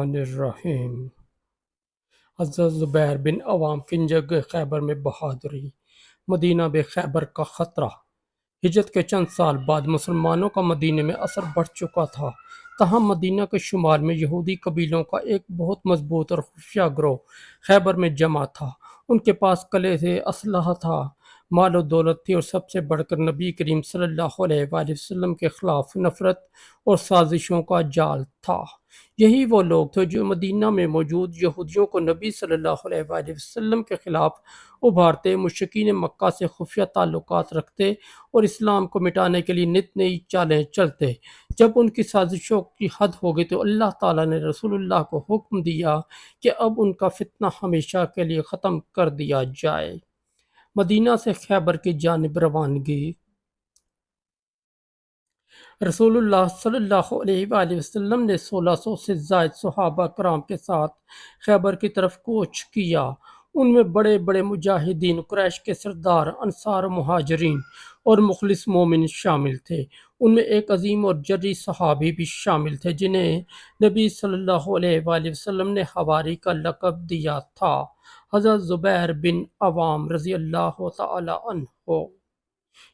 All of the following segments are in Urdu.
الرحمن الرحیم۔ حضرت زبیر بن عوام کی جنگ خیبر میں بہادری۔ مدینہ بے خیبر کا خطرہ۔ ہجرت کے چند سال بعد مسلمانوں کا مدینہ میں اثر بڑھ چکا تھا، تاہم مدینہ کے شمال میں یہودی قبیلوں کا ایک بہت مضبوط اور خفیہ گروہ خیبر میں جمع تھا۔ ان کے پاس قلعے تھے، اسلحہ تھا، مال و دولت تھی، اور سب سے بڑھ کر نبی کریم صلی اللہ علیہ وآلہ وسلم کے خلاف نفرت اور سازشوں کا جال تھا۔ یہی وہ لوگ تھے جو مدینہ میں موجود یہودیوں کو نبی صلی اللہ علیہ وآلہ وسلم کے خلاف ابھارتے، مشرکین مکہ سے خفیہ تعلقات رکھتے اور اسلام کو مٹانے کے لیے نت نئی چالیں چلتے۔ جب ان کی سازشوں کی حد ہو گئی تو اللہ تعالیٰ نے رسول اللہ کو حکم دیا کہ اب ان کا فتنہ ہمیشہ کے لیے ختم کر دیا جائے۔ مدینہ سے خیبر کی جانب روانگی۔ رسول اللہ صلی اللہ علیہ وآلہ وسلم نے 1600 سے زائد صحابہ کرام کے ساتھ خیبر کی طرف کوچ کیا۔ ان میں بڑے بڑے مجاہدین، قریش کے سردار، انصار و مہاجرین اور مخلص مومن شامل تھے۔ ان میں ایک عظیم اور جری صحابی بھی شامل تھے جنہیں نبی صلی اللہ علیہ وآلہ وسلم نے حواری کا لقب دیا تھا، حضرت زبیر بن عوام رضی اللہ تعالی عنہ۔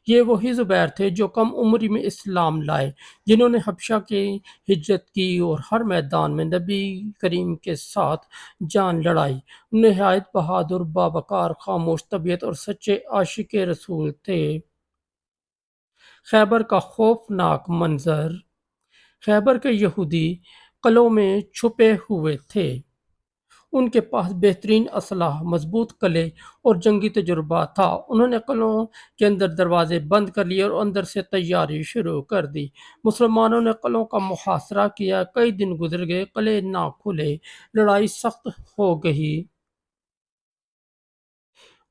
یہ وہی زبیر تھے جو کم عمری میں اسلام لائے، جنہوں نے حبشہ کی ہجرت کی اور ہر میدان میں نبی کریم کے ساتھ جان لڑائی۔ نہایت بہادر، باوقار، خاموش طبیعت اور سچے عاشق رسول تھے۔ خیبر کا خوفناک منظر۔ خیبر کے یہودی قلعوں میں چھپے ہوئے تھے۔ ان کے پاس بہترین اسلحہ، مضبوط قلعے اور جنگی تجربہ تھا۔ انہوں نے قلعوں کے اندر دروازے بند کر لیے اور اندر سے تیاری شروع کر دی۔ مسلمانوں نے قلعوں کا محاصرہ کیا، کئی دن گزر گئے، قلعے نہ کھلے، لڑائی سخت ہو گئی۔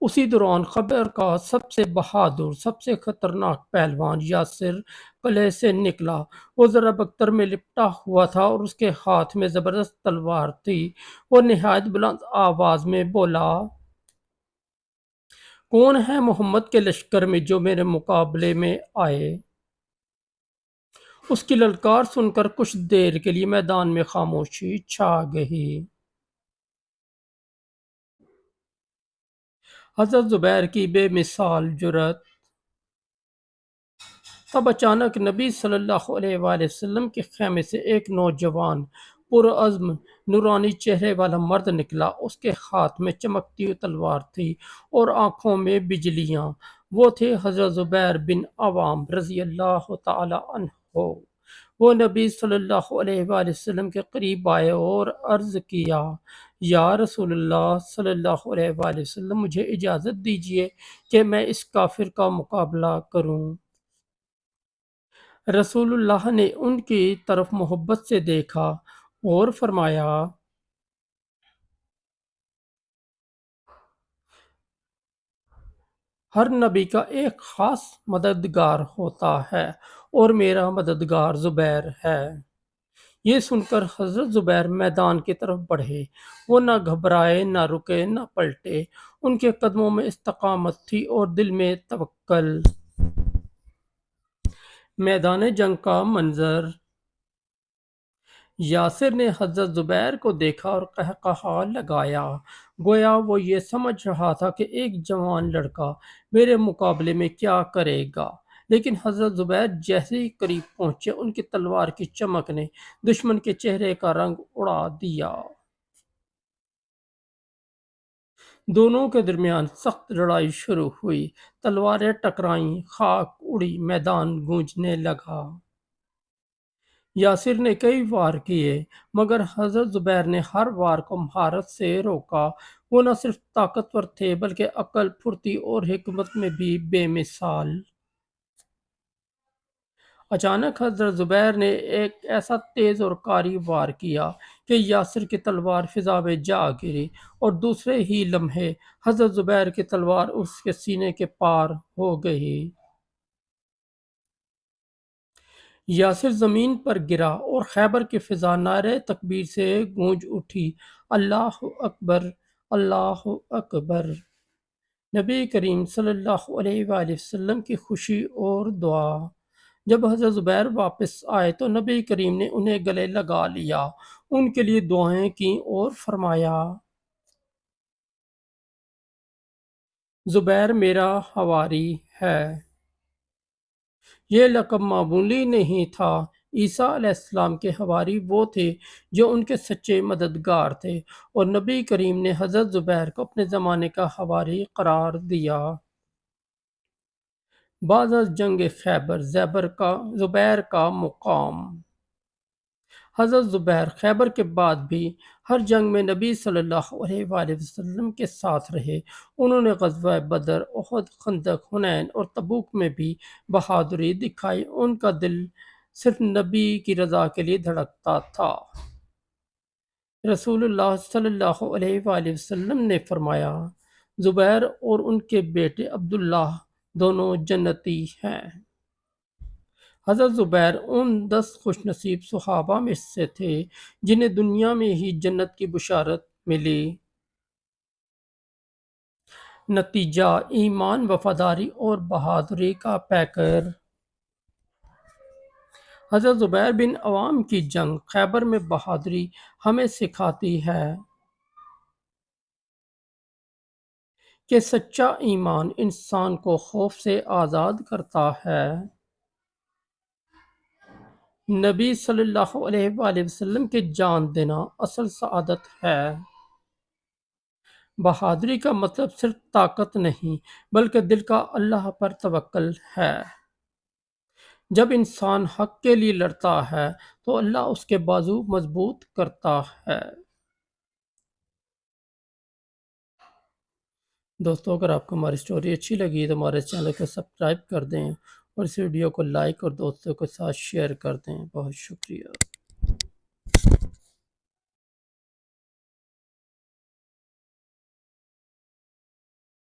اسی دوران خیبر کا سب سے بہادر، سب سے خطرناک پہلوان یاسر قلعے سے نکلا۔ وہ ذرا بختر میں لپٹا ہوا تھا اور اس کے ہاتھ میں زبردست تلوار تھی۔ وہ نہایت بلند آواز میں بولا، کون ہے محمد کے لشکر میں جو میرے مقابلے میں آئے؟ اس کی للکار سن کر کچھ دیر کے لیے میدان میں خاموشی چھا گئی۔ حضرت زبیر کی بے مثال جرأت۔ تب اچانک نبی صلی اللہ علیہ وآلہ وسلم کے خیمے سے ایک نوجوان، پرعزم، نورانی چہرے والا مرد نکلا۔ اس کے ہاتھ میں چمکتی ہوئی تلوار تھی اور آنکھوں میں بجلیاں۔ وہ تھے حضرت زبیر بن عوام رضی اللہ تعالی عنہ۔ وہ نبی صلی اللہ علیہ وآلہ وسلم کے قریب آئے اور عرض کیا، یا رسول اللہ صلی اللہ علیہ وآلہ وسلم، مجھے اجازت دیجیے کہ میں اس کافر کا مقابلہ کروں۔ رسول اللہ نے ان کی طرف محبت سے دیکھا اور فرمایا، ہر نبی کا ایک خاص مددگار ہوتا ہے اور میرا مددگار زبیر ہے۔ یہ سن کر حضرت زبیر میدان کی طرف بڑھے۔ وہ نہ گھبرائے، نہ رکے، نہ پلٹے۔ ان کے قدموں میں استقامت تھی اور دل میں توکل۔ میدان جنگ کا منظر۔ یاسر نے حضرت زبیر کو دیکھا اور قہقہا لگایا، گویا وہ یہ سمجھ رہا تھا کہ ایک جوان لڑکا میرے مقابلے میں کیا کرے گا۔ لیکن حضرت زبیر جیسے ہی قریب پہنچے، ان کی تلوار کی چمک نے دشمن کے چہرے کا رنگ اڑا دیا۔ دونوں کے درمیان سخت لڑائی شروع ہوئی، تلواریں ٹکرائیں، خاک اڑی، میدان گونجنے لگا۔ یاسر نے کئی وار کیے، مگر حضرت زبیر نے ہر وار کو مہارت سے روکا۔ وہ نہ صرف طاقتور تھے بلکہ عقل، پھرتی اور حکمت میں بھی بے مثال۔ اچانک حضرت زبیر نے ایک ایسا تیز اور کاری وار کیا کہ یاسر کی تلوار فضا میں جا گری، اور دوسرے ہی لمحے حضرت زبیر کی تلوار اس کے سینے کے پار ہو گئی۔ یاسر زمین پر گرا اور خیبر کی فضا نعرہ تکبیر سے گونج اٹھی، اللہ اکبر، اللہ اکبر۔ نبی کریم صلی اللہ علیہ وآلہ وسلم کی خوشی اور دعا۔ جب حضرت زبیر واپس آئے تو نبی کریم نے انہیں گلے لگا لیا، ان کے لیے دعائیں کیں اور فرمایا: زبیر میرا حواری ہے۔ یہ لقب معمولی نہیں تھا۔ عیسیٰ علیہ السلام کے حواری وہ تھے جو ان کے سچے مددگار تھے، اور نبی کریم نے حضرت زبیر کو اپنے زمانے کا حواری قرار دیا۔ بعد از جنگ خیبر زبیر کا مقام۔ حضرت زبیر خیبر کے بعد بھی ہر جنگ میں نبی صلی اللہ علیہ وآلہ وسلم کے ساتھ رہے۔ انہوں نے غزوہ بدر، احد، خندق، حنین اور تبوک میں بھی بہادری دکھائی۔ ان کا دل صرف نبی کی رضا کے لیے دھڑکتا تھا۔ رسول اللہ صلی اللہ علیہ وآلہ وسلم نے فرمایا: زبیر اور ان کے بیٹے عبداللہ دونوں جنتی ہیں۔ حضرت زبیر ان 10 خوش نصیب صحابہ میں سے تھے جنہیں دنیا میں ہی جنت کی بشارت ملی۔ نتیجہ: ایمان، وفاداری اور بہادری کا پیکر۔ حضرت زبیر بن عوام کی جنگ خیبر میں بہادری ہمیں سکھاتی ہے کہ سچا ایمان انسان کو خوف سے آزاد کرتا ہے۔ نبی صلی اللہ علیہ وآلہ وسلم کے جان دینا اصل سعادت ہے۔ بہادری کا مطلب صرف طاقت نہیں بلکہ دل کا اللہ پر توکل ہے۔ جب انسان حق کے لیے لڑتا ہے تو اللہ اس کے بازو مضبوط کرتا ہے۔ دوستو، اگر آپ کو ہماری سٹوری اچھی لگی تو ہمارے چینل کو سبسکرائب کر دیں اور اس ویڈیو کو لائک اور دوستوں کے ساتھ شیئر کر دیں۔ بہت شکریہ۔